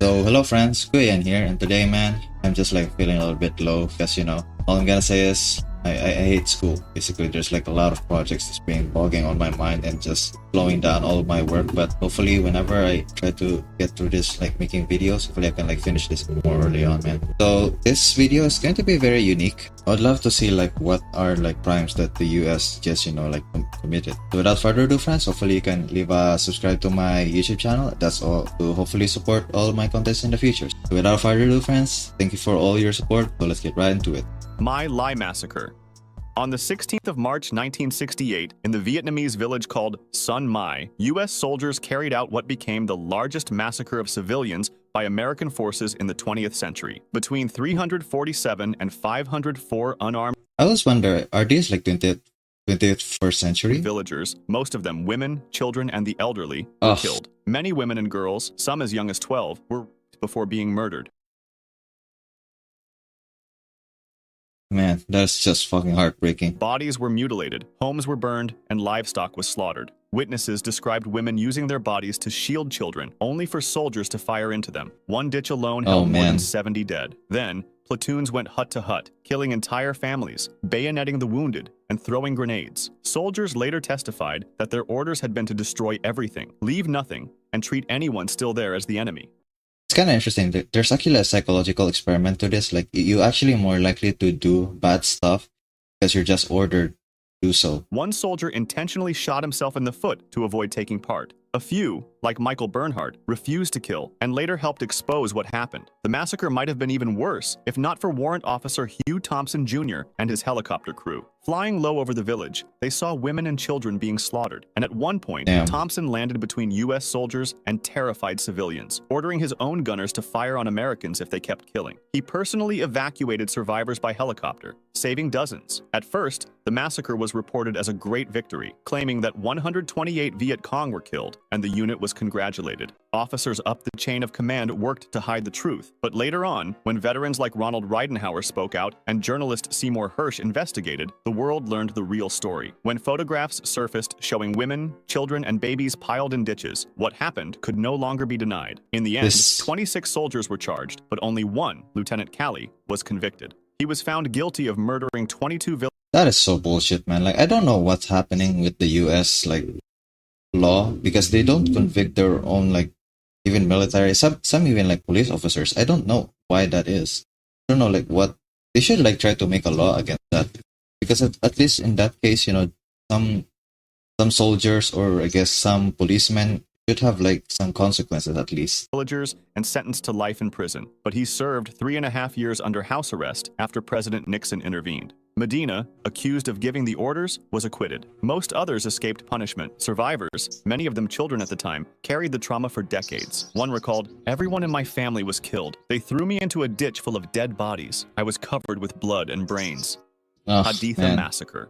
So hello friends, Kuyan here, and today man, I'm just like feeling a little bit low because all I'm gonna say is I hate school. Basically, there's like a lot of projects that's been bogging on my mind and just slowing down all of my work. But hopefully, whenever I try to get through this, like making videos, hopefully I can like finish this more early on, man. So this video is going to be very unique. I would love to see like what are like crimes that the US just like committed. So without further ado, friends, hopefully you can leave a subscribe to my YouTube channel. That's all to hopefully support all of my contents in the future. So without further ado, friends, thank you for all your support. So let's get right into it. My Lai Massacre. On the 16th of March 1968, in the Vietnamese village called Sun Mai, U.S. soldiers carried out what became the largest massacre of civilians by American forces in the 20th century. Between 347 and 504 unarmed I always wonder, are these like 21st century? villagers, most of them women, children, and the elderly, were killed. Many women and girls, some as young as 12, were raped before being murdered. Man, that's just fucking heartbreaking. Bodies were mutilated, homes were burned, and livestock was slaughtered. Witnesses described women using their bodies to shield children, only for soldiers to fire into them. One ditch alone held more than 70 dead. Then, platoons went hut to hut, killing entire families, bayoneting the wounded, and throwing grenades. Soldiers later testified that their orders had been to destroy everything, leave nothing, and treat anyone still there as the enemy. It's kind of interesting. There's actually a psychological experiment to this. Like, you actually more likely to do bad stuff because you're just ordered to do so. One soldier intentionally shot himself in the foot to avoid taking part. A few, like Michael Bernhardt, refused to kill and later helped expose what happened. The massacre might have been even worse if not for Warrant Officer Hugh Thompson Jr. and his helicopter crew. Flying low over the village, they saw women and children being slaughtered, and at one point, Thompson landed between U.S. soldiers and terrified civilians, ordering his own gunners to fire on Americans if they kept killing. He personally evacuated survivors by helicopter, saving dozens. At first, the massacre was reported as a great victory, claiming that 128 Viet Cong were killed, and the unit was congratulated. Officers up the chain of command worked to hide the truth, but later on, when veterans like Ronald Ridenhour spoke out and journalist Seymour Hersh investigated, the world learned the real story. When photographs surfaced showing women, children, and babies piled in ditches, what happened could no longer be denied. In the end, 26 soldiers were charged, but only one, Lieutenant Calley, was convicted. He was found guilty of murdering 22 villagers. That is so bullshit, man. Like, I don't know what's happening with the US, like, law, because they don't convict their own, like, even military, some even, like, police officers. I don't know why that is. I don't know, like, what, they should, like, try to make a law against that. Because at least in that case, some soldiers or I guess some policemen should have, like, some consequences at least. Villagers and sentenced to life in prison, but he served 3.5 years under house arrest after President Nixon intervened. Medina, accused of giving the orders, was acquitted. Most others escaped punishment. Survivors, many of them children at the time, carried the trauma for decades. One recalled, "Everyone in my family was killed. They threw me into a ditch full of dead bodies. I was covered with blood and brains." Haditha Massacre.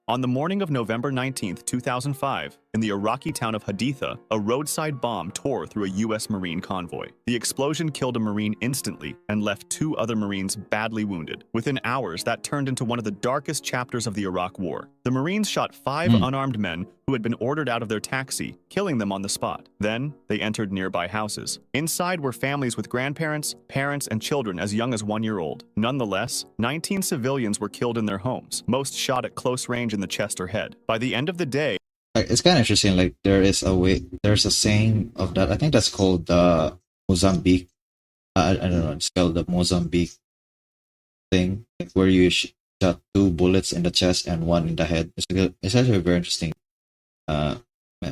On the morning of November 19, 2005, in the Iraqi town of Haditha, a roadside bomb tore through a U.S. Marine convoy. The explosion killed a Marine instantly and left 2 other Marines badly wounded. Within hours, that turned into one of the darkest chapters of the Iraq War. The Marines shot 5 unarmed men who had been ordered out of their taxi, killing them on the spot. Then, they entered nearby houses. Inside were families with grandparents, parents, and children as young as 1 year old. Nonetheless, 19 civilians were killed in their homes, most shot at close range in the chest or head. By the end of the day, it's kind of interesting, like, there's a saying of that. I think that's called the Mozambique. I don't know, it's called the Mozambique thing, like, where you shot 2 bullets in the chest and 1 in the head. It's actually a very interesting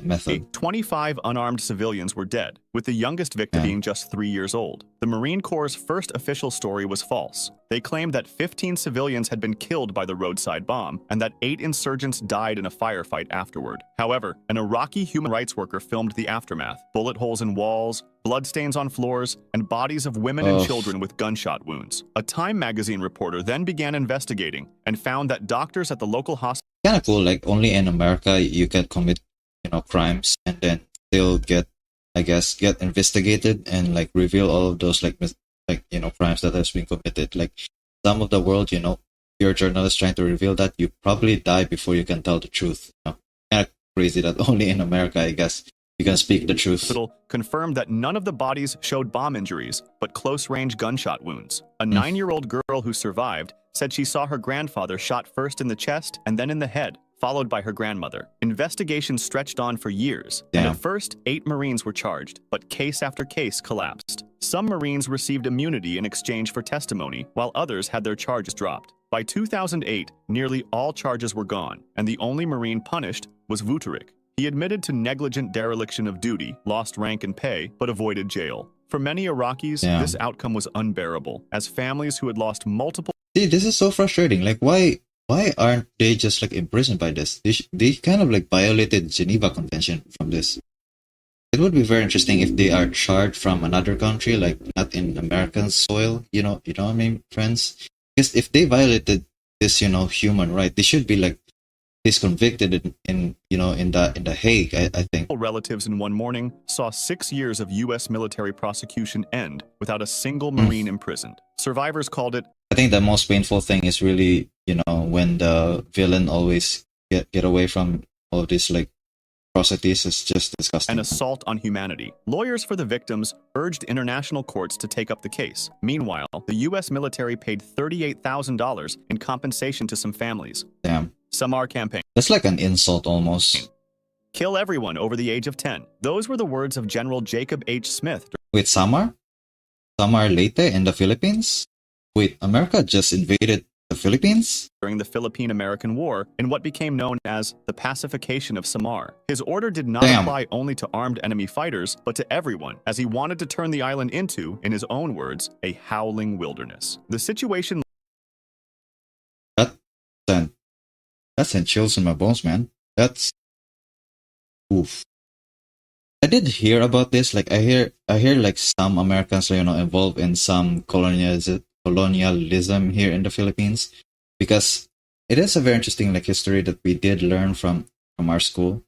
method. 25 unarmed civilians were dead, with the youngest victim being just 3 years old. The Marine Corps' first official story was false. They claimed that 15 civilians had been killed by the roadside bomb and that 8 insurgents died in a firefight afterward. However, an Iraqi human rights worker filmed the aftermath: bullet holes in walls, bloodstains on floors, and bodies of women and children with gunshot wounds. A Time magazine reporter then began investigating and found that doctors at the local hospital... Kind of cool, like, only in America you can commit crimes and then still get investigated and, like, reveal all of those, like, crimes that has been committed. Like, some of the world, you're a journalist trying to reveal that, you probably die before you can tell the truth. Kind of crazy that only in America, I guess, You can speak the truth. hospital confirmed that none of the bodies showed bomb injuries, but close-range gunshot wounds. A 9-year-old girl who survived said she saw her grandfather shot first in the chest and then in the head, followed by her grandmother. Investigations stretched on for years, and at first, 8 Marines were charged, but case after case collapsed. Some Marines received immunity in exchange for testimony, while others had their charges dropped. By 2008, nearly all charges were gone, and the only Marine punished was Vuteric. He admitted to negligent dereliction of duty, lost rank and pay, but avoided jail. For many Iraqis, this outcome was unbearable, as families who had lost multiple... See, this is so frustrating. Like, why aren't they just like imprisoned by this? They kind of like violated Geneva Convention from this. It would be very interesting if they are charged from another country, like not in American soil. You know what I mean, friends? Because if they violated this, human right, they should be like convicted in the Hague. I think. Relatives in one morning saw 6 years of U.S. military prosecution end without a single Marine imprisoned. Survivors called it. I think the most painful thing is really, when the villain always get away from all this like atrocities. It's just disgusting. An assault on humanity. Lawyers for the victims urged international courts to take up the case. Meanwhile, the U.S. military paid $38,000 in compensation to some families. Damn. Samar campaign. That's like an insult almost. Kill everyone over the age of 10. Those were the words of General Jacob H. Smith. Wait, Samar? Samar Leyte in the Philippines? Wait, America just invaded the Philippines? During the Philippine-American War in what became known as the Pacification of Samar. His order did not apply only to armed enemy fighters, but to everyone, as he wanted to turn the island into, in his own words, a howling wilderness. The situation... That sent chills in my bones, man. That's... Oof. I did hear about this. Like, I hear like some Americans are, involved in some colonialism here in the Philippines, because it is a very interesting like history that we did learn from our school.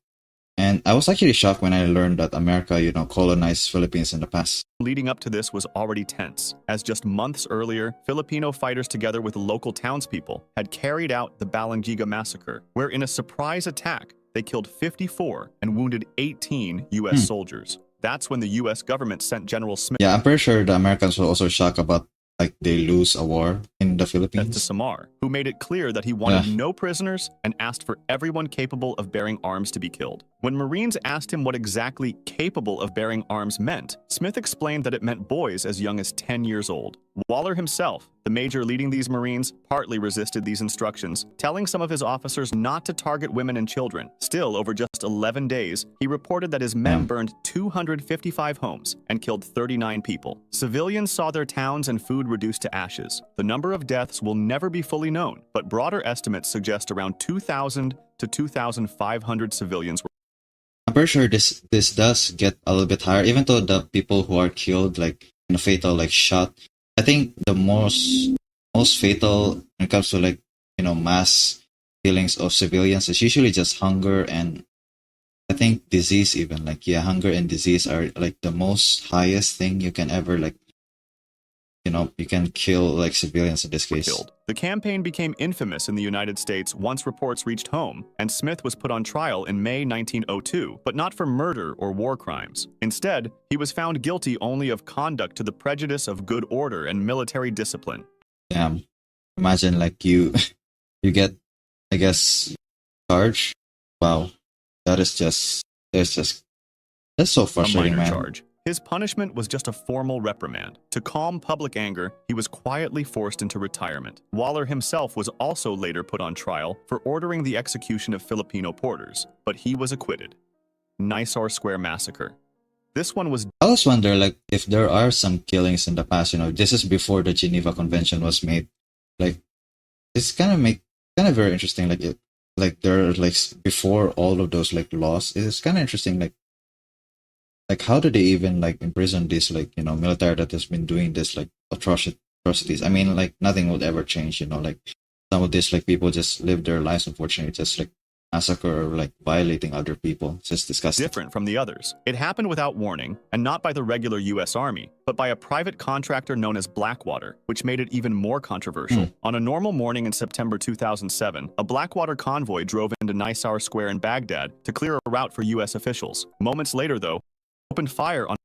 And I was actually shocked when I learned that America, colonized Philippines in the past. Leading up to this was already tense, as just months earlier, Filipino fighters together with local townspeople had carried out the Balangiga massacre, where in a surprise attack, they killed 54 and wounded 18 U.S. soldiers. That's when the U.S. government sent General Smith... Yeah, I'm pretty sure the Americans were also shocked about like they lose a war in the Philippines. To Samar, who made it clear that he wanted no prisoners and asked for everyone capable of bearing arms to be killed. When Marines asked him what exactly capable of bearing arms meant, Smith explained that it meant boys as young as 10 years old. Waller himself, the major leading these Marines, partly resisted these instructions, telling some of his officers not to target women and children. Still, over just 11 days, he reported that his men burned 255 homes and killed 39 people. Civilians saw their towns and food reduced to ashes. The number of deaths will never be fully known, but broader estimates suggest around 2,000 to 2,500 civilians were... I'm pretty sure this does get a little bit higher, even though the people who are killed like in a fatal like shot. I think the most fatal when it comes to like mass killings of civilians is usually just hunger, and I think disease even hunger and disease are like the most highest thing you can ever like you can kill like civilians in this case. The campaign became infamous in the United States once reports reached home, and Smith was put on trial in May 1902, but not for murder or war crimes. Instead, he was found guilty only of conduct to the prejudice of good order and military discipline. Damn. Imagine like you get, I guess, charged. Wow. That's so frustrating, a minor man. Charge. His punishment was just a formal reprimand. To calm public anger, he was quietly forced into retirement. Waller himself was also later put on trial for ordering the execution of Filipino porters, but he was acquitted. Nisor Square Massacre. This one was... I always wonder, like, if there are some killings in the past, this is before the Geneva Convention was made. Like, it's kind of very interesting. Like there are, like, before all of those, like, laws, it's kind of interesting, like how do they even like imprison this military that has been doing this like atrocities? I mean, like nothing would ever change, like some of this like people just live their lives, unfortunately, just like massacre or like violating other people. It's just disgusting. different from the others. It happened without warning, and not by the regular U.S. Army, but by a private contractor known as Blackwater, which made it even more controversial. On a normal morning in September 2007, a Blackwater convoy drove into Nisaur Square in Baghdad to clear a route for U.S. officials. Moments later, though, opened fire on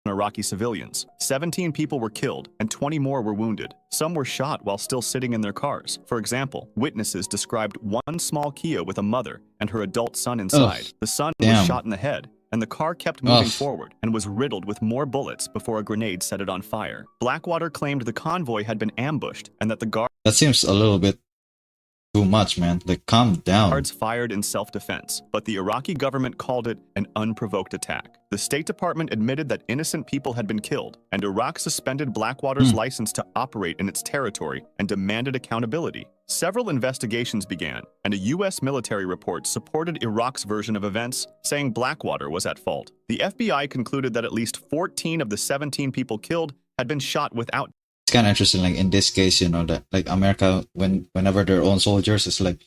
Iraqi civilians. 17 people were killed and 20 more were wounded. Some were shot while still sitting in their cars. For example, witnesses described one small Kia with a mother and her adult son inside. Ugh, The son damn. was shot in the head, and the car kept moving Ugh. forward and was riddled with more bullets before a grenade set it on fire. Blackwater claimed the convoy had been ambushed and that the That seems a little bit too much, man. Like, calm down. guards fired in self-defense, but the Iraqi government called it an unprovoked attack. The State Department admitted that innocent people had been killed, and Iraq suspended Blackwater's license to operate in its territory and demanded accountability. Several investigations began, and a U.S. military report supported Iraq's version of events, saying Blackwater was at fault. The FBI concluded that at least 14 of the 17 people killed had been shot without It's kind of interesting. Like in this case, that like America, whenever their own soldiers, it's like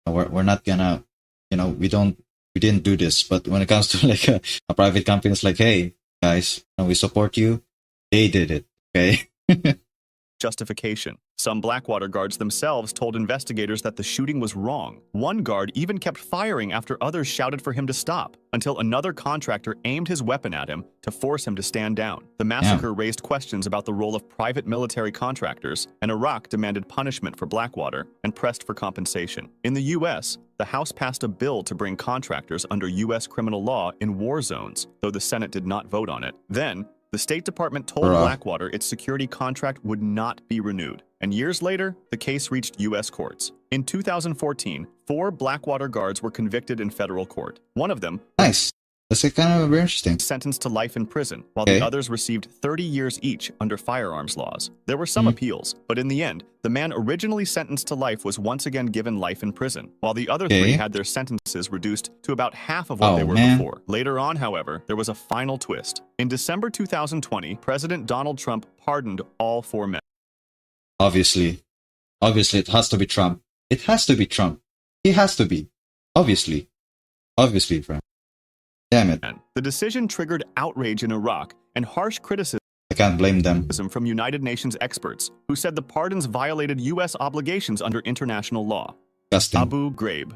we're not gonna, we didn't do this. But when it comes to like a private company, it's like, hey guys, we support you. They did it. Okay. justification. Some Blackwater guards themselves told investigators that the shooting was wrong. One guard even kept firing after others shouted for him to stop, until another contractor aimed his weapon at him to force him to stand down. The massacre raised questions about the role of private military contractors, and Iraq demanded punishment for Blackwater and pressed for compensation. In the U.S., the House passed a bill to bring contractors under U.S. criminal law in war zones, though the Senate did not vote on it. Then, the State Department told Blackwater its security contract would not be renewed, and years later, the case reached U.S. courts. In 2014, 4 Blackwater guards were convicted in federal court. One of them Nice. That's kind of very interesting. sentenced to life in prison, while the others received 30 years each under firearms laws. There were some appeals, but in the end, the man originally sentenced to life was once again given life in prison, while the other 3 had their sentences reduced to about half of what they were before. Later on, however, there was a final twist. In December 2020, President Donald Trump pardoned all 4 men. Obviously, it has to be Trump. It has to be Trump. He has to be. Obviously, friend. Damn it. The decision triggered outrage in Iraq and harsh criticism I can't blame them. from United Nations experts, who said the pardons violated U.S. obligations under international law. Disgusting. Abu Ghraib.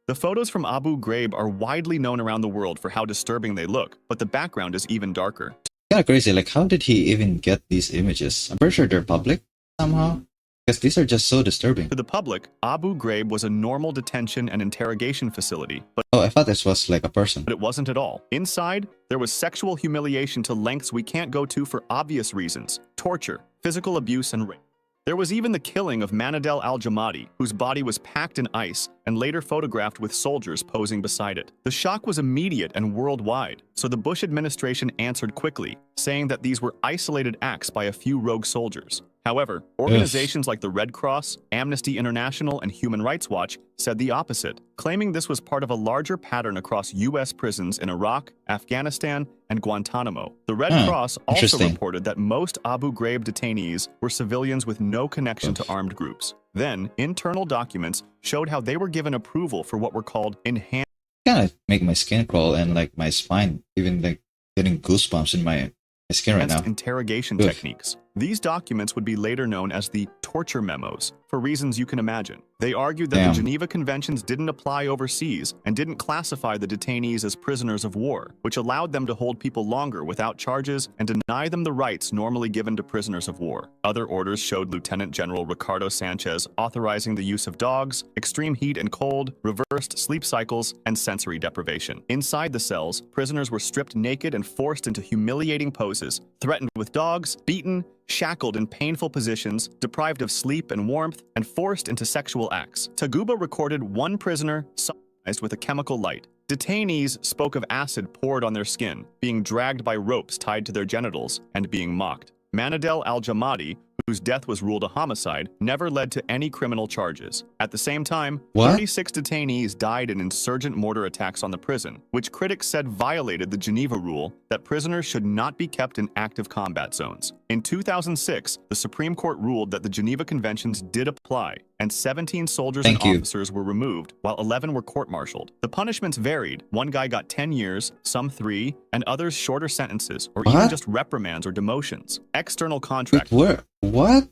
The photos from Abu Ghraib are widely known around the world for how disturbing they look, but the background is even darker. Kind of crazy. Like, how did he even get these images? I'm pretty sure they're public somehow, because these are just so disturbing. To the public, Abu Ghraib was a normal detention and interrogation facility, but Oh, I thought this was like a person. it wasn't at all. Inside, there was sexual humiliation to lengths we can't go to for obvious reasons: torture, physical abuse, and rape. There was even the killing of Manadel al-Jamadi, whose body was packed in ice and later photographed with soldiers posing beside it. The shock was immediate and worldwide, so the Bush administration answered quickly, saying that these were isolated acts by a few rogue soldiers. However, organizations like the Red Cross, Amnesty International, and Human Rights Watch said the opposite, claiming this was part of a larger pattern across U.S. prisons in Iraq, Afghanistan, and Guantanamo. The Red Cross also interesting. reported that most Abu Ghraib detainees were civilians with no connection to armed groups. Then, internal documents showed how they were given approval for what were called enhanced Kind of make my skin crawl and like my spine, even like getting goosebumps in my skin right now. interrogation Oof. techniques. These documents would be later known as the torture memos, for reasons you can imagine. They argued that Damn. the Geneva Conventions didn't apply overseas and didn't classify the detainees as prisoners of war, which allowed them to hold people longer without charges and deny them the rights normally given to prisoners of war. Other orders showed Lieutenant General Ricardo Sanchez authorizing the use of dogs, extreme heat and cold, reversed sleep cycles, and sensory deprivation. Inside the cells, prisoners were stripped naked and forced into humiliating poses, threatened with dogs, beaten, shackled in painful positions, deprived of sleep and warmth, and forced into sexual acts. Taguba recorded one prisoner sodomized with a chemical light. Detainees spoke of acid poured on their skin, being dragged by ropes tied to their genitals, and being mocked. Manadel al-Jamadi, whose death was ruled a homicide, never led to any criminal charges. At the same time, 36 detainees died in insurgent mortar attacks on the prison, which critics said violated the Geneva rule that prisoners should not be kept in active combat zones. In 2006, the Supreme Court ruled that the Geneva Conventions did apply, and 17 soldiers Thank and you. officers were removed, while 11 were court-martialed. The punishments varied. One guy got 10 years, some 3, and others shorter sentences, or even What? just reprimands or demotions. External Wait, contract. where? What?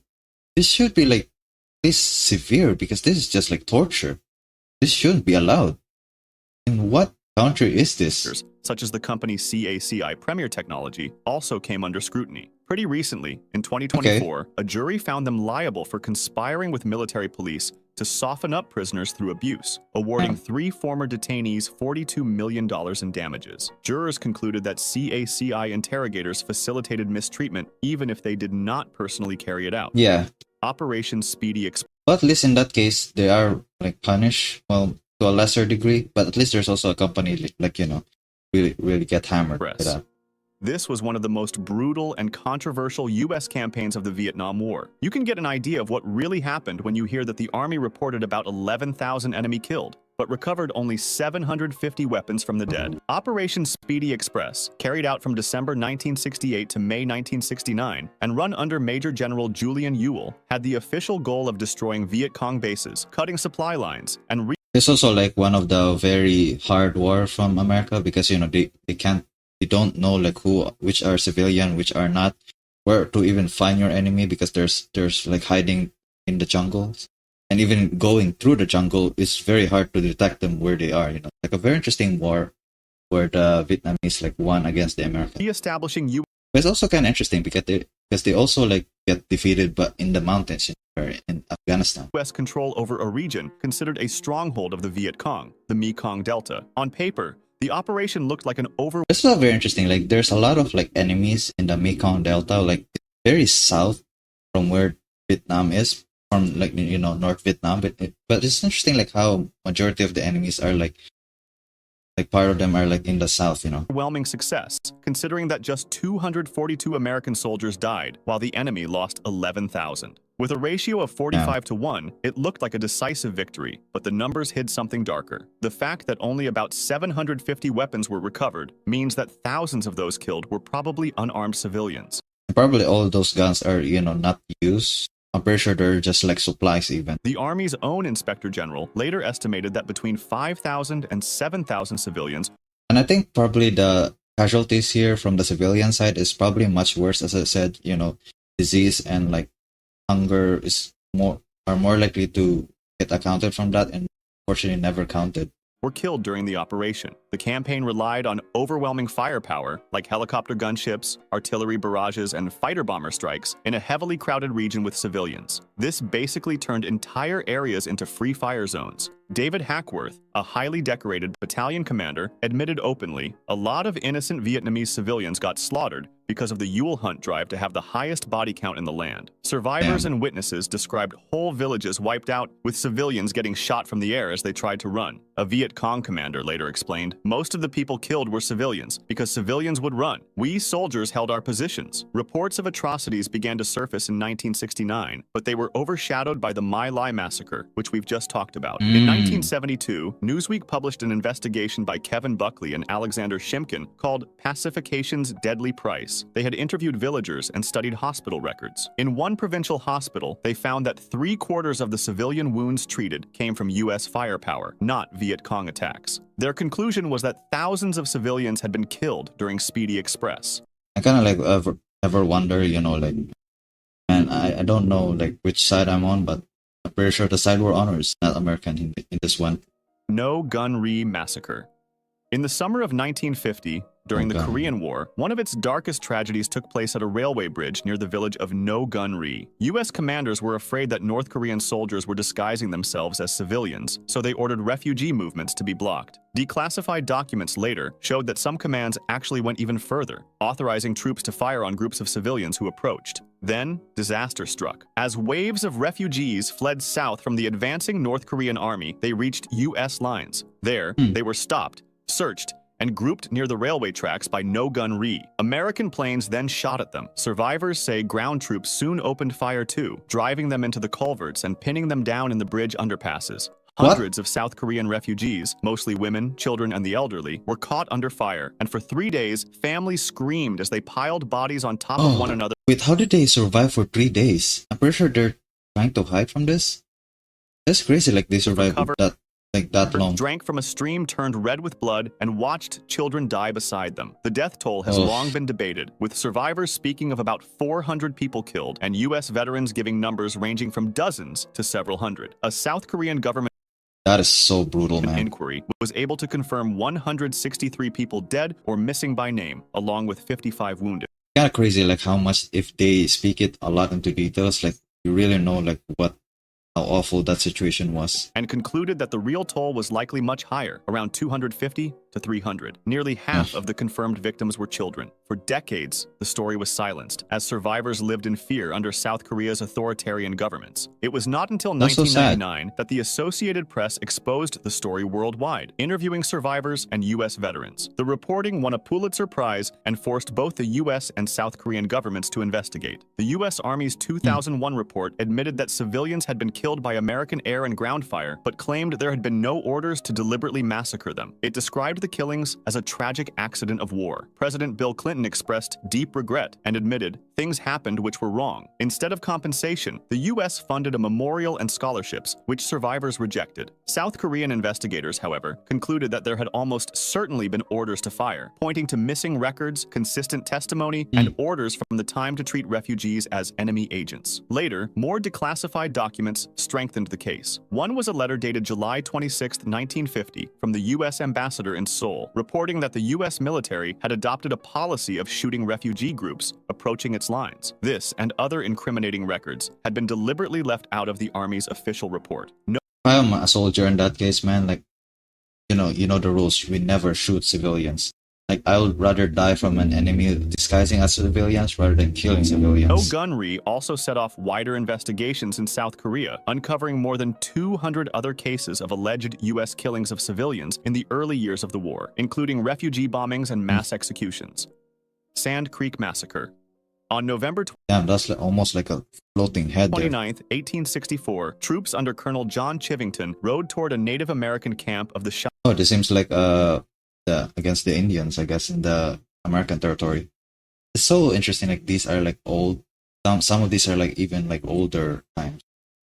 This should be like this severe because this is just like torture. This shouldn't be allowed. In what country is this? Such as the company CACI Premier Technology, also came under scrutiny. Pretty recently, in 2024, a jury found them liable for conspiring with military police to soften up prisoners through abuse, awarding 3 former detainees $42 million in damages. Jurors concluded that CACI interrogators facilitated mistreatment even if they did not personally carry it out. Yeah, Operation Speedy but at least in that case, they are like punished, well, to a lesser degree. But at least there's also a company like really get hammered by Express. that. This was one of the most brutal and controversial U.S. campaigns of the Vietnam War. You can get an idea of what really happened when you hear that the Army reported about 11,000 enemy killed, but recovered only 750 weapons from the dead. Operation Speedy Express, carried out from December 1968 to May 1969, and run under Major General Julian Ewell, had the official goal of destroying Viet Cong bases, cutting supply lines, and It's also like one of the very hard war from America because they don't know like which are civilian, which are not, where to even find your enemy because there's like hiding in the jungles, and even going through the jungle is very hard to detect them where they are. Like a very interesting war where the Vietnamese like won against the Americans. Reestablishing But it's also kind of interesting because they also like get defeated, but in the mountains or in Afghanistan. U.S. control over a region considered a stronghold of the Viet Cong, the Mekong Delta. On paper, the operation looked like an This is very interesting. Like there's a lot of like enemies in the Mekong Delta, like very south from where Vietnam is, from like North Vietnam. But it's interesting like how majority of the enemies are like part of them are like in the south. overwhelming success, considering that just 242 American soldiers died, while the enemy lost 11,000. With a ratio of 45-1, it looked like a decisive victory, but the numbers hid something darker. The fact that only about 750 weapons were recovered means that thousands of those killed were probably unarmed civilians. Probably all of those guns are not used. I'm pretty sure they're just like supplies even. The Army's own Inspector General later estimated that between 5,000 and 7,000 civilians. And I think probably the casualties here from the civilian side is probably much worse. As I said, disease and like hunger are more likely to get accounted from that, and unfortunately never counted. Were killed during the operation. The campaign relied on overwhelming firepower, like helicopter gunships, artillery barrages, and fighter bomber strikes, in a heavily crowded region with civilians. This basically turned entire areas into free fire zones. David Hackworth, a highly decorated battalion commander, admitted openly, a lot of innocent Vietnamese civilians got slaughtered because of the Yule Hunt drive to have the highest body count in the land. Survivors and witnesses described whole villages wiped out, with civilians getting shot from the air as they tried to run. A Viet Cong commander later explained, most of the people killed were civilians, because civilians would run. We soldiers held our positions. Reports of atrocities began to surface in 1969, but they were overshadowed by the My Lai massacre, which we've just talked about. In 1972, Newsweek published an investigation by Kevin Buckley and Alexander Shimkin called Pacification's Deadly Price. They had interviewed villagers and studied hospital records. In one provincial hospital, they found that 3/4 of the civilian wounds treated came from U.S. firepower, not Viet Cong attacks. Their conclusion was that thousands of civilians had been killed during Speedy Express. I kind of like ever wonder, like, and I don't know like which side I'm on, but I'm pretty sure the side we're on is not American in this one. No Gun Ri Massacre. In the summer of 1950, during the Korean War, one of its darkest tragedies took place at a railway bridge near the village of No Gun Ri. U.S. commanders were afraid that North Korean soldiers were disguising themselves as civilians, so they ordered refugee movements to be blocked. Declassified documents later showed that some commands actually went even further, authorizing troops to fire on groups of civilians who approached. Then, disaster struck. As waves of refugees fled south from the advancing North Korean army, they reached U.S. lines. There, they were stopped, searched, and grouped near the railway tracks by No Gun Ri. American planes then shot at them. Survivors say ground troops soon opened fire too, driving them into the culverts and pinning them down in the bridge underpasses. Hundreds of South Korean refugees, mostly women, children, and the elderly, were caught under fire, and for 3 days, families screamed as they piled bodies on top of one another. Wait, how did they survive for 3 days? I'm pretty sure they're trying to hide from this. That's crazy. Like they survived Recovered, that long. drank from a stream turned red with blood, and watched children die beside them. The death toll has Oh, long been debated, with survivors speaking of about 400 people killed, and U.S. veterans giving numbers ranging from dozens to several hundred. A South Korean government that is so brutal, man. inquiry was able to confirm 163 people dead or missing by name, along with 55 wounded. Kind of crazy, like how much if they speak it a lot into details, like you really know like how awful that situation was. And concluded that the real toll was likely much higher, around 250 to 300. Nearly half of the confirmed victims were children. For decades, the story was silenced, as survivors lived in fear under South Korea's authoritarian governments. It was not until That's so sad. 1999 that the Associated Press exposed the story worldwide, interviewing survivors and U.S. veterans. The reporting won a Pulitzer Prize and forced both the U.S. and South Korean governments to investigate. The U.S. Army's 2001 report admitted that civilians had been killed by American air and ground fire, but claimed there had been no orders to deliberately massacre them. It described the killings as a tragic accident of war. President Bill Clinton expressed deep regret and admitted things happened which were wrong. Instead of compensation, the U.S. funded a memorial and scholarships, which survivors rejected. South Korean investigators, however, concluded that there had almost certainly been orders to fire, pointing to missing records, consistent testimony, and orders from the time to treat refugees as enemy agents. Later, more declassified documents strengthened the case. One was a letter dated July 26, 1950, from the U.S. ambassador in Seoul, reporting that the U.S. military had adopted a policy of shooting refugee groups approaching its lines. This and other incriminating records had been deliberately left out of the Army's official report. No If I'm a soldier in that case, man, like you know the rules. We never shoot civilians. Like I would rather die from an enemy disguising as civilians rather than killing civilians. Gunry also set off wider investigations in South Korea, uncovering more than 200 other cases of alleged U.S. killings of civilians in the early years of the war, including refugee bombings and mass executions. Sand Creek Massacre. On November Damn, that's like, almost like a floating head there. 29, 1864, troops under Colonel John Chivington rode toward a Native American camp of the Oh, this seems like against the Indians, I guess, in the American territory. It's so interesting. Like these are like old. Some of these are like even like older times.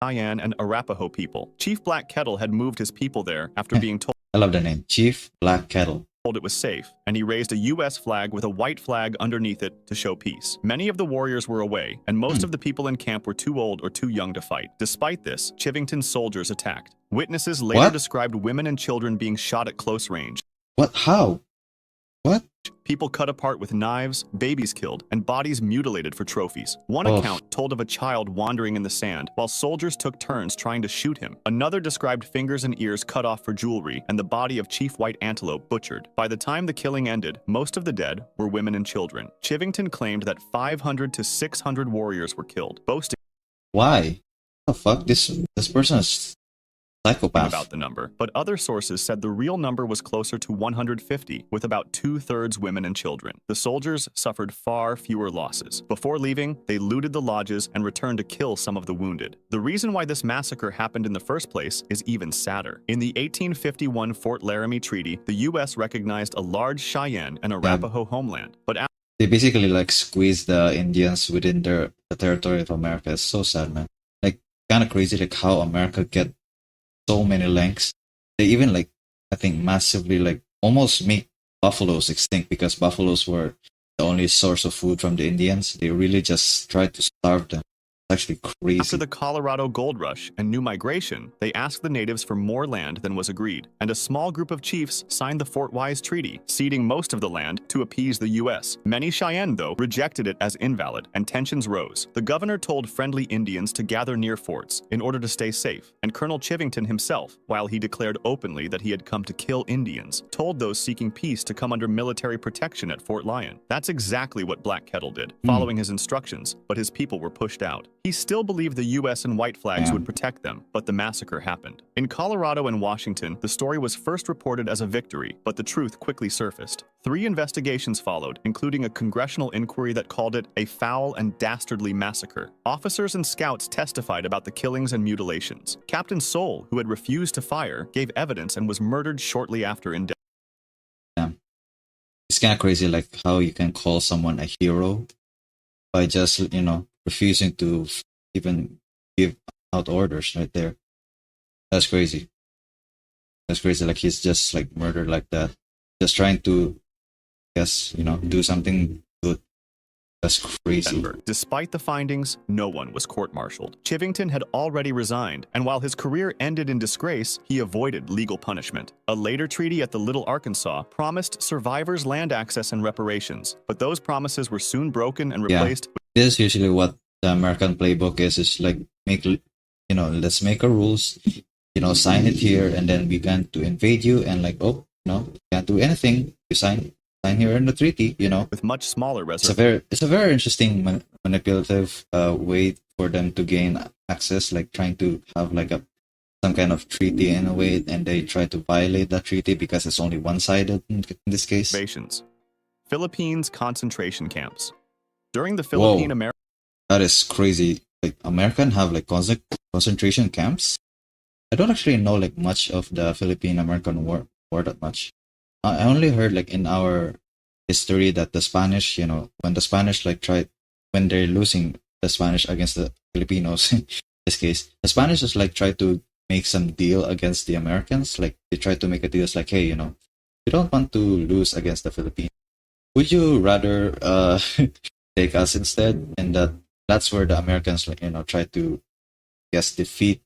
Cheyenne and Arapaho people. Chief Black Kettle had moved his people there after being told I love the name, Chief Black Kettle. it was safe, and he raised a U.S. flag with a white flag underneath it to show peace. Many of the warriors were away, and most of the people in camp were too old or too young to fight. Despite this, Chivington's soldiers attacked. Witnesses later What? described women and children being shot at close range. What? How? What? People cut apart with knives, babies killed, and bodies mutilated for trophies. One Oh. account told of a child wandering in the sand while soldiers took turns trying to shoot him. Another described fingers and ears cut off for jewelry and the body of Chief White Antelope butchered. By the time the killing ended, most of the dead were women and children. Chivington claimed that 500 to 600 warriors were killed, boasting Why? The fuck? This person is psychopath. about the number, but other sources said the real number was closer to 150, with about 2/3 women and children. The soldiers suffered far fewer losses. Before leaving, they looted the lodges and returned to kill some of the wounded. The reason why this massacre happened in the first place is even sadder. In the 1851 Fort Laramie Treaty, the U.S. recognized a large Cheyenne and Arapaho homeland, but They basically like squeeze the Indians within the territory of America. It's so sad, man. Like kind of crazy, like how America get so many lengths. They even like I think massively like almost make buffaloes extinct because buffaloes were the only source of food from the Indians. They really just tried to starve them. It's actually crazy. after the Colorado Gold Rush and new migration, they asked the natives for more land than was agreed, and a small group of chiefs signed the Fort Wise Treaty, ceding most of the land to appease the U.S. Many Cheyenne, though, rejected it as invalid, and tensions rose. The governor told friendly Indians to gather near forts in order to stay safe, and Colonel Chivington himself, while he declared openly that he had come to kill Indians, told those seeking peace to come under military protection at Fort Lyon. That's exactly what Black Kettle did, following his instructions, but his people were pushed out. He still believed the U.S. and white flags would protect them, but the massacre happened. In Colorado and Washington, the story was first reported as a victory, but the truth quickly surfaced. 3 investigations followed, including a congressional inquiry that called it a foul and dastardly massacre. Officers and scouts testified about the killings and mutilations. Captain Soule, who had refused to fire, gave evidence and was murdered shortly after in death. It's kind of crazy, like how you can call someone a hero by just refusing to even give out orders right there. That's crazy. That's crazy. Like he's just like murdered like that, just trying to, guess, do something good. That's crazy. Denver. Despite the findings, no one was court-martialed. Chivington had already resigned, and while his career ended in disgrace, he avoided legal punishment. A later treaty at the Little Arkansas promised survivors land access and reparations, but those promises were soon broken and Yeah, replaced this is usually what the American playbook is. Is like let's make our rules, sign it here, and then we can to invade you, and like, oh, can't do anything. You sign here in the treaty. with much smaller It's a very interesting manipulative way for them to gain access, like trying to have like some kind of treaty in a way, and they try to violate that treaty because it's only one-sided in this case. reservations. Philippines concentration camps. During the Whoa, Philippine-American that is crazy. Like American have like concentration camps. I don't actually know like much of the Philippine-American war that much. I only heard like in our history that the Spanish, when the Spanish like when they're losing the Spanish against the Filipinos, in this case, the Spanish just like try to make some deal against the Americans. Like they try to make a deal. It's like, hey, we don't want to lose against the Philippines. Would you rather take us instead? And that's where the Americans like try to, yes, defeat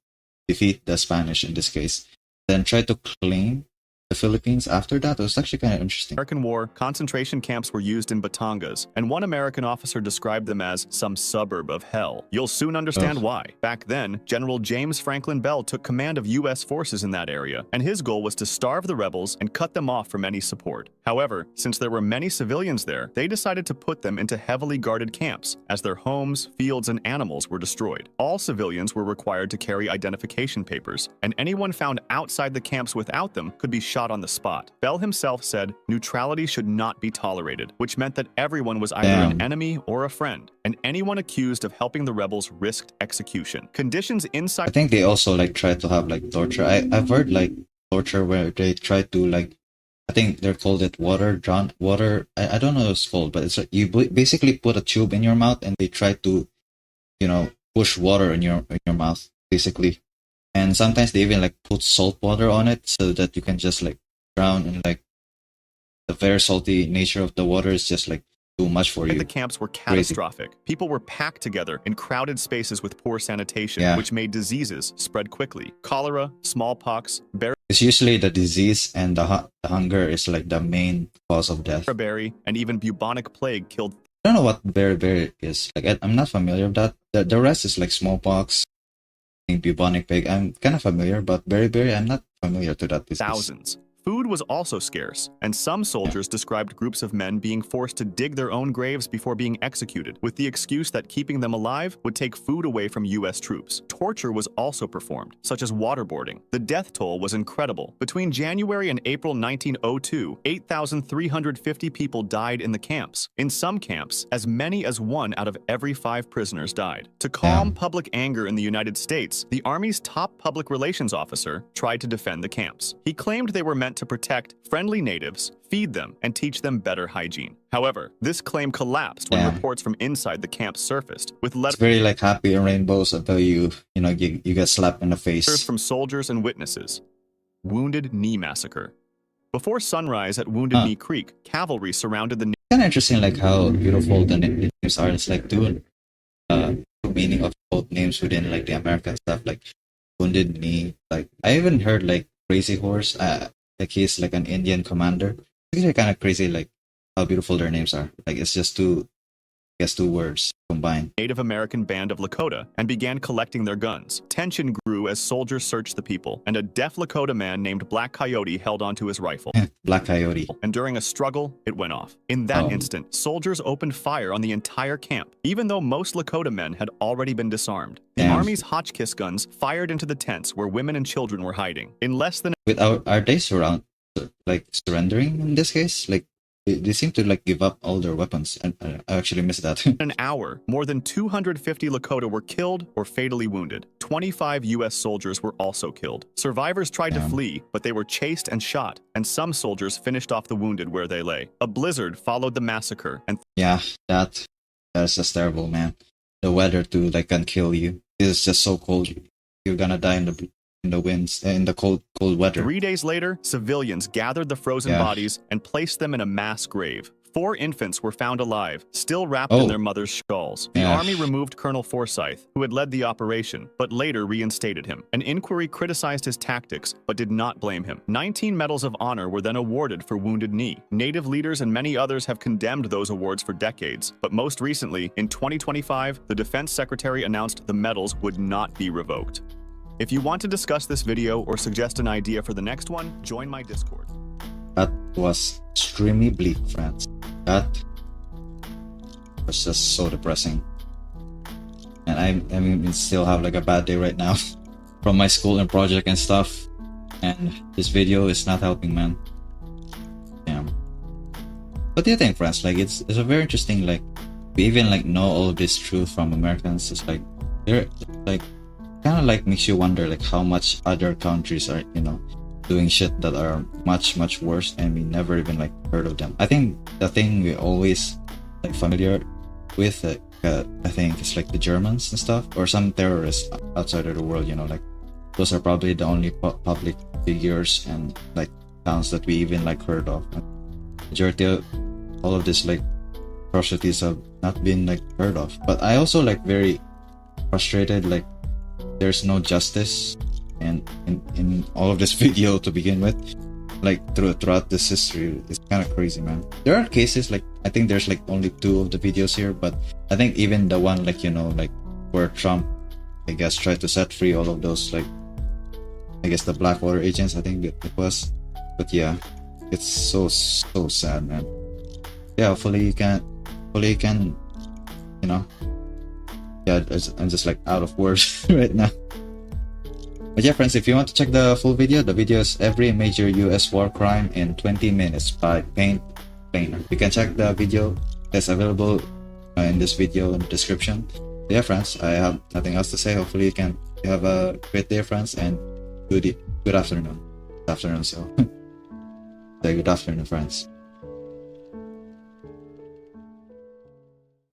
the Spanish in this case, then try to claim the Philippines after that. It was actually kind of interesting. War, concentration camps were used in Batangas, and one American officer described them as some suburb of hell. You'll soon understand why. Back then, General James Franklin Bell took command of U.S. forces in that area, and his goal was to starve the rebels and cut them off from any support. However, since there were many civilians there, they decided to put them into heavily guarded camps, as their homes, fields, and animals were destroyed. All civilians were required to carry identification papers, and anyone found outside the camps without them could be shot on the spot. Bell himself said neutrality should not be tolerated, which meant that everyone was either an enemy or a friend, and anyone accused of helping the rebels risked execution. Conditions inside... I think they also like try to have like torture. I've heard like torture where they try to like, I think they're called it water. I don't know what it's called, but it's like you basically put a tube in your mouth and they try to, push water in your mouth basically. And sometimes they even like put salt water on it so that you can just like drown, and like the very salty nature of the water is just like too much for you. The camps were catastrophic. Crazy. People were packed together in crowded spaces with poor sanitation, which made diseases spread quickly. Cholera, smallpox, it's usually the disease and the hunger is like the main cause of death. Beriberi and even bubonic plague killed. I don't know what beriberi is. Like I'm not familiar with that. The rest is like smallpox, bubonic plague. I'm kind of familiar, but beriberi, I'm not familiar to that disease. Thousands. Food was also scarce, and some soldiers described groups of men being forced to dig their own graves before being executed, with the excuse that keeping them alive would take food away from U.S. troops. Torture was also performed, such as waterboarding. The death toll was incredible. Between January and April 1902, 8,350 people died in the camps. In some camps, as many as 1 out of every 5 prisoners died. To calm public anger in the United States, the Army's top public relations officer tried to defend the camps. He claimed they were meant to protect friendly natives, feed them, and teach them better hygiene. However, this claim collapsed when reports from inside the camp surfaced, with letters... It's very like happy and rainbows until you get slapped in the face. From soldiers and witnesses. Wounded Knee Massacre. Before sunrise at Wounded Knee Creek, cavalry surrounded the... Kind of interesting like how beautiful the names are. It's like doing meaning of both names within like the American stuff, like Wounded Knee. Like I even heard like Crazy Horse. Like he's like an Indian commander. It's kind of crazy, like how beautiful their names are. Like it's just two words combined. Native American band of Lakota and began collecting their guns. Tension grew as soldiers searched the people, and a deaf Lakota man named Black Coyote held onto his rifle. Black Coyote. And during a struggle, it went off. In that instant, soldiers opened fire on the entire camp, even though most Lakota men had already been disarmed. The Army's Hotchkiss guns fired into the tents where women and children were hiding. In less than... Are they surrendering in this case? Like they seem to like give up all their weapons, and I actually missed that. In an hour, more than 250 Lakota were killed or fatally wounded. 25 U.S. soldiers were also killed. Survivors tried to flee, but they were chased and shot, and some soldiers finished off the wounded where they lay. A blizzard followed the massacre, and that's just terrible, man. The weather too like can kill you. It's just so cold. You're gonna die in the in the winds, in the cold weather. 3 days later, civilians gathered the frozen Yeah. bodies and placed them in a mass grave. 4 infants were found alive, still wrapped Oh. in their mother's shawls. The Yeah. army removed Colonel Forsyth, who had led the operation, but later reinstated him. An inquiry criticized his tactics, but did not blame him. 19 medals of honor were then awarded for Wounded Knee. Native leaders and many others have condemned those awards for decades, but most recently, in 2025, the Defense Secretary announced the medals would not be revoked. If you want to discuss this video or suggest an idea for the next one, join my Discord. That was extremely bleak, friends. That was just so depressing. And I mean, still have like a bad day right now from my school and project and stuff. And this video is not helping, man. Damn. What do you think, friends? Like, it's a very interesting, like, we even like know all of this truth from Americans. It's like, they're like, kind of like makes you wonder like how much other countries are, you know, doing shit that are much worse, and we never even like heard of them. I think the thing we always like familiar with, I think it's like the Germans and stuff, or some terrorists outside of the world. You know, like those are probably the only public figures and like towns that we even like heard of. Majority of all of this like atrocities have not been like heard of. But I also like very frustrated, like there's no justice and in all of this video to begin with, like throughout this history. It's kind of crazy, man. There are cases like, I think there's like only 2 of the videos here, but I think even the one like, you know, like where Trump, I guess, tried to set free all of those like, I guess the Blackwater agents, I think it was. But yeah, it's so sad, man. Yeah, hopefully you can, you know. Yeah, I'm just like out of words right now. But yeah, friends, if you want to check the full video, the video is Every Major US War Crime in 20 Minutes by Paint Plainer. You can check the video that's available in this video in the description. So yeah, friends, I have nothing else to say. Hopefully you have a great day, friends, and good afternoon. So say good afternoon, friends.